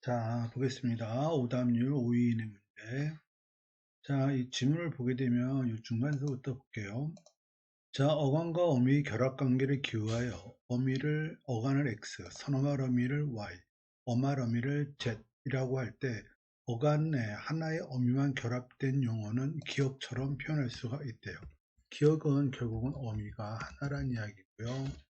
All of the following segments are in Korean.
자, 보겠습니다. 오답률 5위인의 문제. 자, 이 지문을 보게 되면 이 중간서부터 볼게요. 자, 어간과 어미의 결합관계를 기호하여 어간을 X, 선어말 어미를 Y, 어말 어미를 Z이라고 할 때 어간에 하나의 어미만 결합된 용어는 기억처럼 표현할 수가 있대요. 기억은 결국은 어미가 하나란 이야기고요.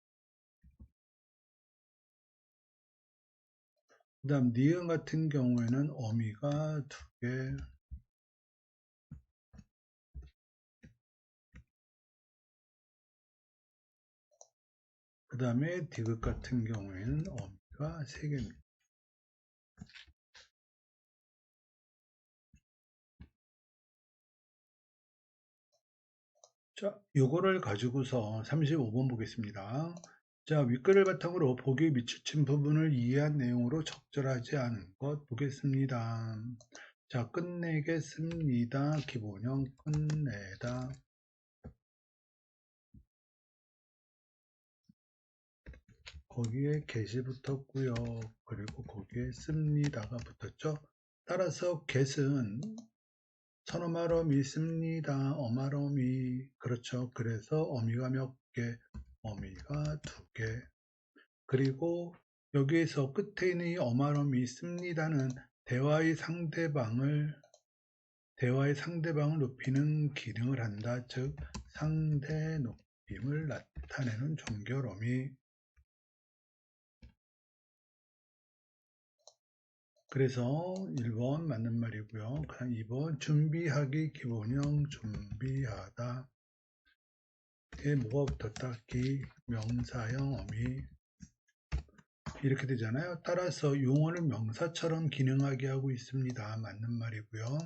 그 다음 니은 같은 경우에는 어미가 두 개, 그 다음에 디귿 같은 경우에는 어미가 3개입니다. 자, 요거를 가지고서 35번 보겠습니다. 자, 윗글을 바탕으로 보기에 미치친 부분을 이해한 내용으로 적절하지 않은 것 보겠습니다. 자, 끝내겠습니다. 기본형 끝내다. 거기에 get이 붙었고요. 그리고 거기에 씁니다가 붙었죠. 따라서 get은 선어말 어미 씁니다. 어말 어미. 그렇죠. 그래서 어미가 몇 개? 어미가 2개. 그리고 여기에서 끝에 있는 이 어말 어미 씁니다는 대화의 상대방을 높이는 기능을 한다. 즉 상대 높임을 나타내는 종결 어미. 그래서 1번 맞는 말이고요. 그다음 2번 준비하기 기본형 준비하다. 에 뭐가 붙었다? 명사형 어미. 이렇게 되잖아요. 따라서 용어를 명사처럼 기능하게 하고 있습니다. 맞는 말이고요.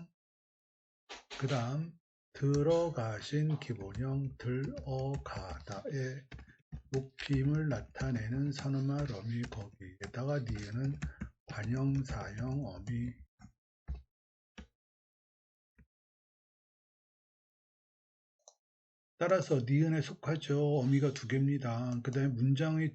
그 다음 들어가신 기본형 들어가다의 높임을 나타내는 선어말 어미 거기에다가 니은은 관형사형 어미. 따라서 니은에 속하죠. 어미가 2개입니다. 그 다음에 문장의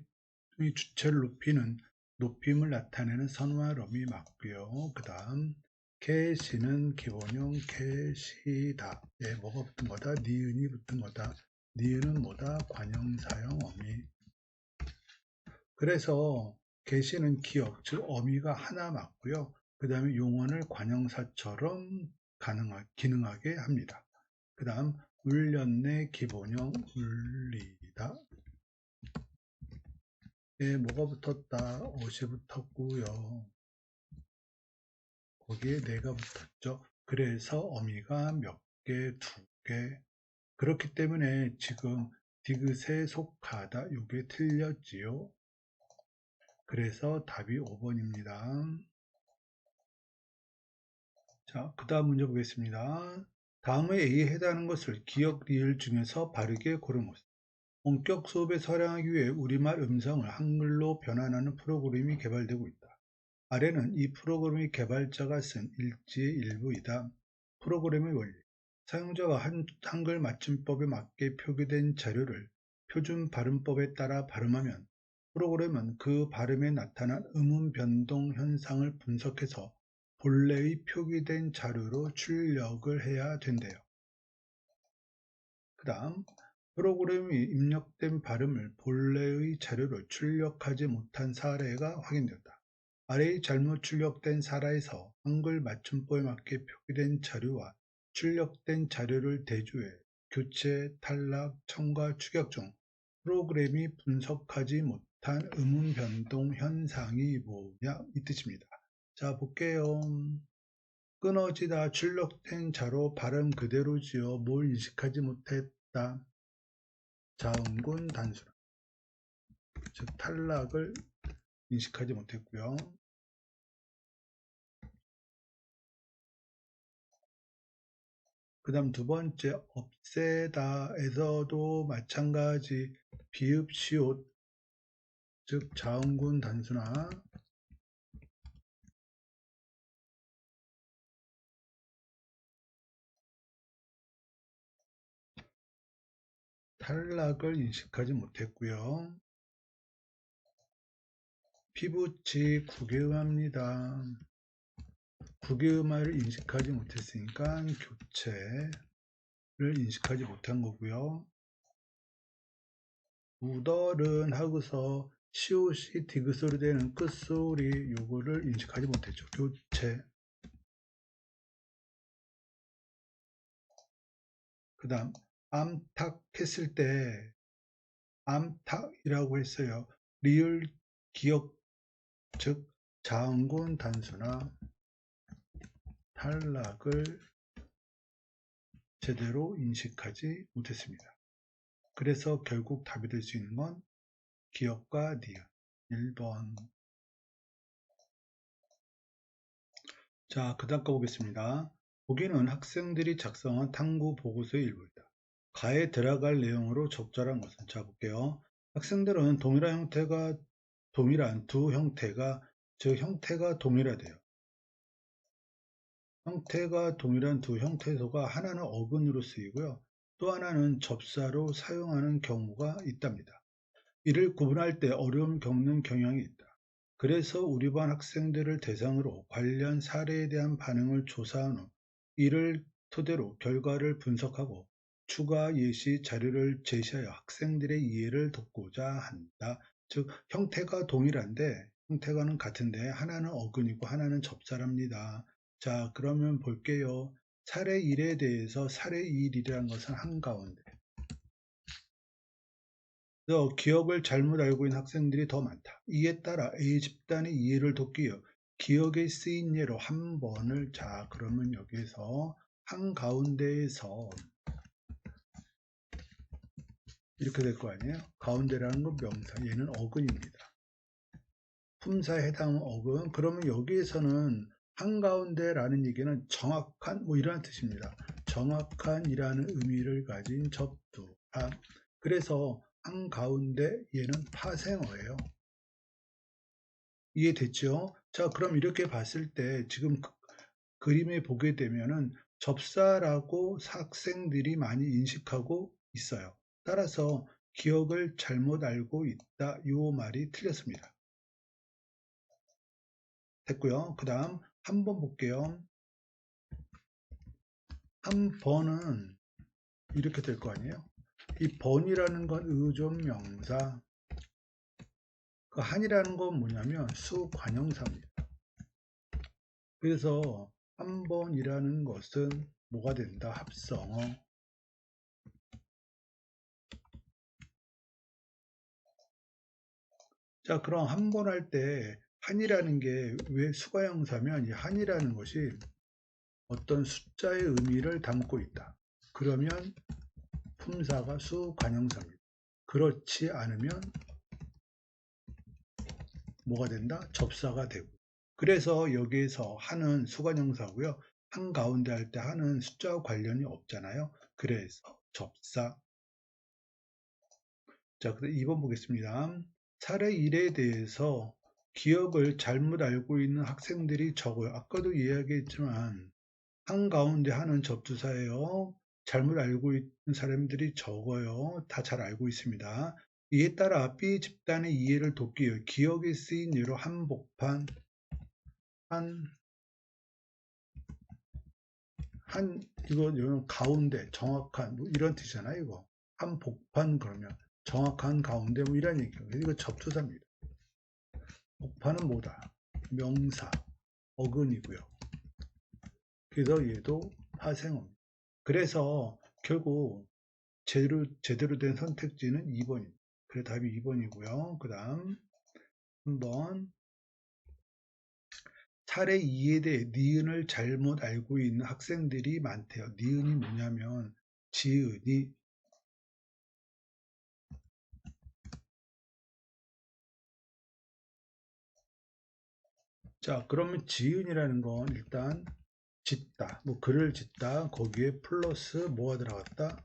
주체를 높이는 높임을 나타내는 선어말 어미 맞고요. 그 다음 캐시는 기본형 캐시다. 예, 뭐가 붙은 거다? 니은이 붙은 거다. 니은은 뭐다? 관형사형 어미. 그래서 캐시는 기억, 즉 어미가 하나 맞고요. 그 다음에 용언을 관형사처럼 기능하게 합니다. 그 다음 울렸네 기본형 울리다. 예, 뭐가 붙었다? 옷이 붙었고요. 거기에 내가 붙었죠. 그래서 어미가 몇 개, 2개. 그렇기 때문에 지금 디귿에 속하다. 요게 틀렸지요. 그래서 답이 5번입니다. 자, 그 다음 문제 보겠습니다. 다음에 A에 해당하는 것을 기억 리을 중에서 바르게 고르모습. 본격 수업에 서량하기 위해 우리말 음성을 한글로 변환하는 프로그램이 개발되고 있다. 아래는 이 프로그램의 개발자가 쓴 일지의 일부이다. 프로그램의 원리. 사용자가 한글 맞춤법에 맞게 표기된 자료를 표준 발음법에 따라 발음하면 프로그램은 그 발음에 나타난 음운 변동 현상을 분석해서 본래의 표기된 자료로 출력을 해야 된대요. 그 다음 프로그램이 입력된 발음을 본래의 자료로 출력하지 못한 사례가 확인되었다. 아래의 잘못 출력된 사례에서 한글 맞춤법에 맞게 표기된 자료와 출력된 자료를 대조해 교체, 탈락, 첨가, 추격 중 프로그램이 분석하지 못한 음운 변동 현상이 뭐냐 이 뜻입니다. 자, 볼게요. 끊어지다 출력된 자료 발음 그대로지요. 뭘 인식하지 못했다. 자음군 단순, 즉 탈락을 인식하지 못했고요. 그 다음 두 번째 없애다에서도 마찬가지 비읍 시옷, 즉 자음군 단순화, 탈락을 인식하지 못했고요. 피붙이 국외음합니다. 국외음화를 인식하지 못했으니까 교체를 인식하지 못한 거고요. 우덜은 하고서 시옷이 디귿소리 되는 끝소리 요거를 인식하지 못했죠. 교체. 그 다음 암탉 했을 때 암탉이라고 했어요. 리을 기억 즉 자음군 단수나 탈락을 제대로 인식하지 못했습니다. 그래서 결국 답이 될 수 있는 건 기억과 니은 1번. 자, 그 다음 거 보겠습니다. 보기는 학생들이 작성한 탐구 보고서의 일부이다. 가에 들어갈 내용으로 적절한 것은, 자 볼게요. 학생들은 동일한 두 형태가, 즉 형태가 동일하대요. 형태가 동일한 두 형태소가 하나는 어근으로 쓰이고요. 또 하나는 접사로 사용하는 경우가 있답니다. 이를 구분할 때 어려움 겪는 경향이 있다. 그래서 우리 반 학생들을 대상으로 관련 사례에 대한 반응을 조사한 후 이를 토대로 결과를 분석하고 추가 예시 자료를 제시하여 학생들의 이해를 돕고자 한다. 즉 형태가 동일한데 형태가는 같은데 하나는 어근이고 하나는 접사랍니다. 자, 그러면 볼게요. 사례 1에 대해서 사례 1이라는 것은 한가운데. 기억을 잘못 알고 있는 학생들이 더 많다. 이에 따라 A 집단의 이해를 돕기 위해 기억에 쓰인 예로 한 번을, 자 그러면 여기에서 한가운데에서 이렇게 될 거 아니에요. 가운데라는 건 명사, 얘는 어근입니다. 품사에 해당하는 어근. 그러면 여기에서는 한가운데라는 얘기는 정확한 뭐 이런 뜻입니다. 정확한 이라는 의미를 가진 접두함. 그래서 한가운데 얘는 파생어예요. 이해됐죠? 자, 그럼 이렇게 봤을 때 지금 그림에 보게 되면은 접사라고 학생들이 많이 인식하고 있어요. 따라서 기억을 잘못 알고 있다. 요 말이 틀렸습니다. 됐고요. 그 다음 한 번 볼게요. 한 번은 이렇게 될 거 아니에요. 이 번이라는 건 의존명사, 그 한이라는 건 뭐냐면 수관형사입니다. 그래서 한 번이라는 것은 뭐가 된다? 합성어. 자, 그럼 한 번 할 때 한이라는 게 왜 수가형사면 이 한이라는 것이 어떤 숫자의 의미를 담고 있다. 그러면 품사가 수관형사입니다. 그렇지 않으면 뭐가 된다? 접사가 되고. 그래서 여기에서 한은 수관형사고요. 한가운데 할 때 한은 숫자와 관련이 없잖아요. 그래서 접사. 자, 그다음 2번 보겠습니다. 사례 1에 대해서 기억을 잘못 알고 있는 학생들이 적어요. 아까도 이야기했지만 한가운데 하는 접두사예요. 잘못 알고 있는 사람들이 적어요. 다 잘 알고 있습니다. 이에 따라 B 집단의 이해를 돕기 위해 기억에 쓰인 예로 한복판, 이거 가운데, 정확한, 뭐 이런 뜻이잖아요, 이거. 한복판 그러면 정확한 가운데 뭐 이런 얘기예요. 이거 접두사입니다. 복판은 뭐다? 명사, 어근이고요. 그래서 얘도 파생어입니다. 그래서 결국 제대로 된 선택지는 2번입니다. 그래 답이 2번이고요. 그 다음 한번 사례 2에 대해 니은을 잘못 알고 있는 학생들이 많대요. 니은이 뭐냐면 지은이, 자 그러면 지은이라는 건 일단 짓다, 뭐 글을 짓다, 거기에 플러스 뭐가 들어갔다?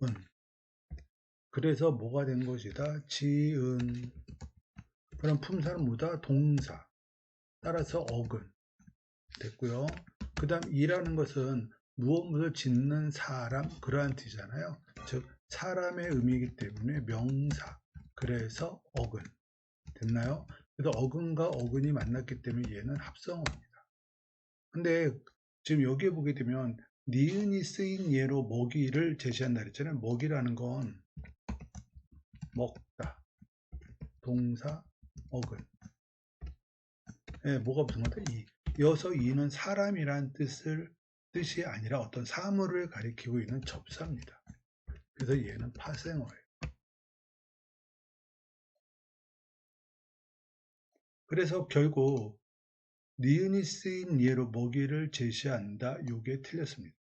은. 그래서 뭐가 된 것이다? 지은. 그럼 품사는 뭐다? 동사. 따라서 어근. 됐고요. 그 다음 이라는 것은 무엇을 짓는 사람, 그러한 뜻이잖아요. 즉 사람의 의미이기 때문에 명사. 그래서 어근. 됐나요? 그래서 어근과 어근이 만났기 때문에 얘는 합성어입니다. 근데 지금 여기에 보게 되면 니은이 쓰인 예로 먹이를 제시한다 그랬잖아요. 먹이라는 건 먹다, 동사, 어근. 예, 뭐가 무슨 거다? 이. 이어서 이는 사람이란 뜻이 아니라 어떤 사물을 가리키고 있는 접사입니다. 그래서 얘는 파생어예요. 그래서 결국 니은이 쓰인 예로 먹이를 제시한다. 요게 틀렸습니다.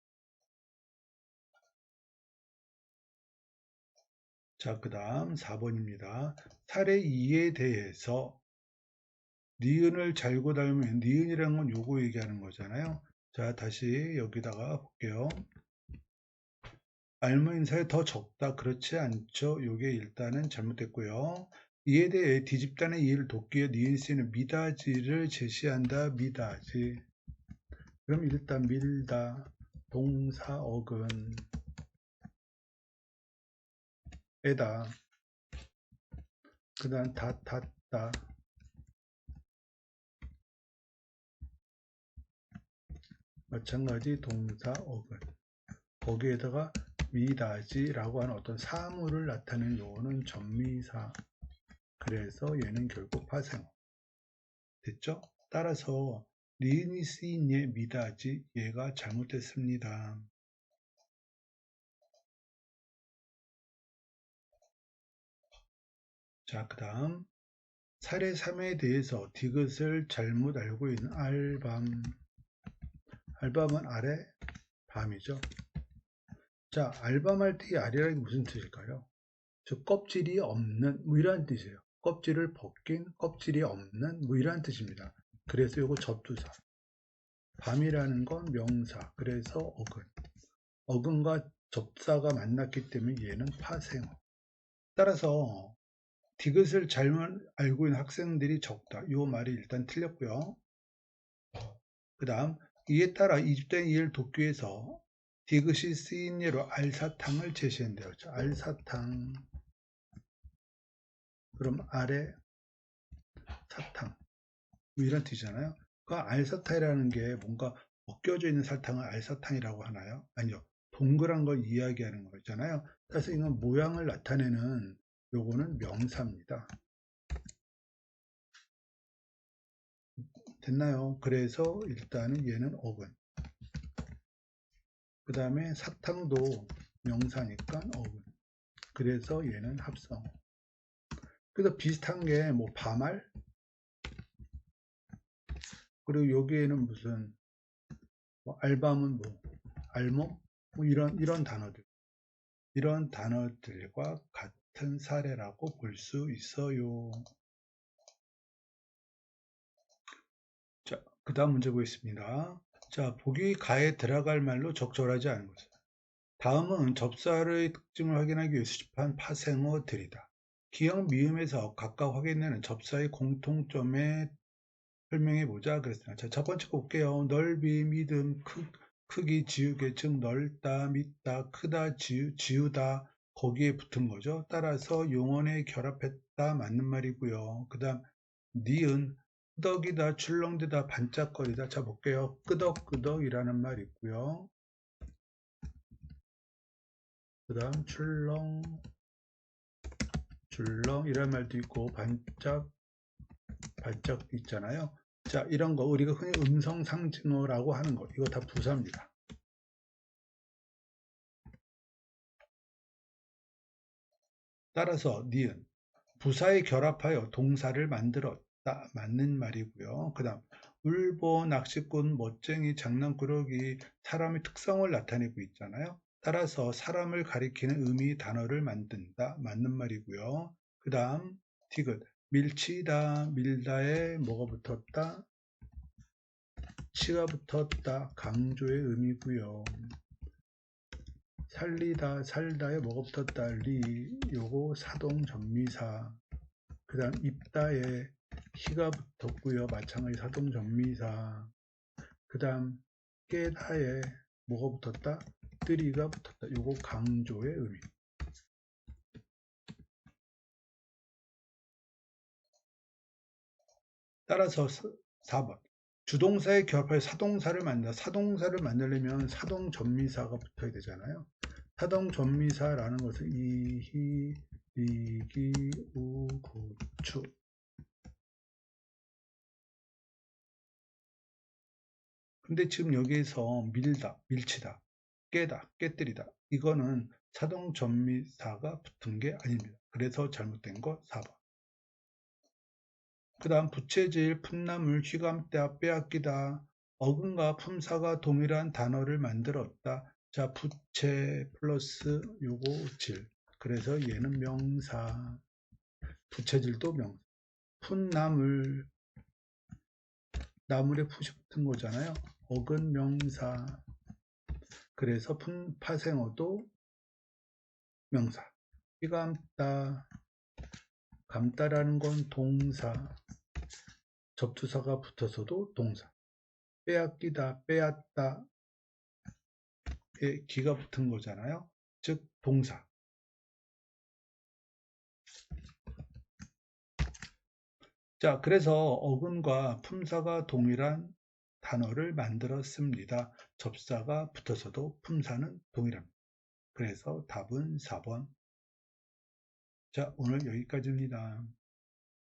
자, 그 다음 4번입니다. 사례 2에 대해서 니은을 잘고 닮으면 니은이라는 건 요거 얘기하는 거잖아요. 자, 다시 여기다가 볼게요. 알무인사에 더 적다. 그렇지 않죠. 요게 일단은 잘못됐고요. 이에 대해 뒤집단의 이해를 돕기 위해 니은 쓰이는 미다지를 제시한다. 미다지. 그럼 일단 밀다, 동사, 어근, 에다, 그 다음 닿다, 마찬가지 동사, 어근. 거기에다가 미다지라고 하는 어떤 사물을 나타내는 요거는 전미사. 그래서 얘는 결국 파생어. 됐죠? 따라서 니은이 쓰인 예 미다지 얘가 잘못됐습니다. 자, 그 다음 사례 3에 대해서 디귿을 잘못 알고 있는 알밤. 알밤은 아래, 밤이죠. 자, 알밤할 때 이 아래라는 게 무슨 뜻일까요? 즉 껍질이 없는 뭐 이런 뜻이에요. 껍질을 벗긴 껍질이 없는 뭐 이런 뜻입니다. 그래서 이거 접두사. 밤이라는 건 명사. 그래서 어근. 어근과 접사가 만났기 때문에 얘는 파생어. 따라서 디귿을 잘못 알고 있는 학생들이 적다. 이 말이 일단 틀렸고요. 그 다음 이에 따라 이집된 이해를 돕기 위해서 디귿이 쓰인 예로 알사탕을 제시한대요. 알사탕. 그럼 아래 사탕. 뭐 이런 뜻이잖아요. 그 알사탕이라는 게 뭔가 벗겨져 있는 설탕을 알사탕이라고 하나요? 아니요. 동그란 걸 이야기하는 거잖아요. 그래서 이건 모양을 나타내는 요거는 명사입니다. 됐나요? 그래서 일단은 얘는 어근. 그 다음에 사탕도 명사니까 어근. 그래서 얘는 합성. 그래서 비슷한 게 뭐 밤알, 그리고 여기에는 무슨 뭐 알밤은 뭐 알몸, 뭐 이런 단어들. 이런 단어들과 같은 사례라고 볼 수 있어요. 자, 그 다음 문제 보겠습니다. 자, 보기 가에 들어갈 말로 적절하지 않은 것은. 다음은 접사의 특징을 확인하기 위해 수집한 파생어들이다. 기역, 미음에서 각각 확인되는 접사의 공통점에 설명해 보자 그랬습니다. 자, 첫 번째 거 볼게요. 넓이, 믿음, 크기, 지우개, 즉 넓다, 믿다, 크다, 지우다 거기에 붙은 거죠. 따라서 용언에 결합했다 맞는 말이고요. 그 다음 니은 끄덕이다, 출렁대다, 반짝거리다. 자, 볼게요. 끄덕끄덕이라는 말 있고요. 그 다음 출렁이라는 말도 있고 반짝 있잖아요. 자, 이런 거 우리가 흔히 음성 상징어라고 하는 거 이거 다 부사입니다. 따라서 니은 부사에 결합하여 동사를 만들었다 맞는 말이고요. 그 다음 울보, 낚시꾼, 멋쟁이, 장난꾸러기 사람의 특성을 나타내고 있잖아요. 따라서 사람을 가리키는 의미 단어를 만든다 맞는 말이고요. 그 다음 디귿 밀치다, 밀다에 뭐가 붙었다? 치가 붙었다. 강조의 의미고요. 살리다, 살다에 뭐가 붙었다? 리, 요거 사동 전미사. 그 다음 입다에 희가 붙었고요. 마찬가지 사동 전미사. 그 다음 깨다에 뭐가 붙었다? 뜨리가 붙었다. 요거 강조의 의미. 따라서 4번. 주동사의 결합할 사동사를 만든다. 사동사를 만들려면 사동 전미사가 붙어야 되잖아요. 사동 전미사라는 것은 이히, 이기, 우, 구, 추. 근데 지금 여기에서 밀다, 밀치다, 깨다, 깨뜨리다. 이거는 사동 전미사가 붙은 게 아닙니다. 그래서 잘못된 거 4번. 그 다음 부채질, 풋나물, 휘감다, 빼앗기다. 어근과 품사가 동일한 단어를 만들었다. 자, 부채 플러스 요거 질. 그래서 얘는 명사. 부채질도 명사. 풋나물, 나물에 풋이 붙은 거잖아요. 어근 명사. 그래서 파생어도 명사. 휘감다, 감다라는 건 동사. 접두사가 붙어서도 동사. 빼앗기다, 빼앗다, 에 기가 붙은 거잖아요. 즉 동사. 자, 그래서 어근과 품사가 동일한 단어를 만들었습니다. 접사가 붙어서도 품사는 동일합니다. 그래서 답은 4번. 자, 오늘 여기까지입니다.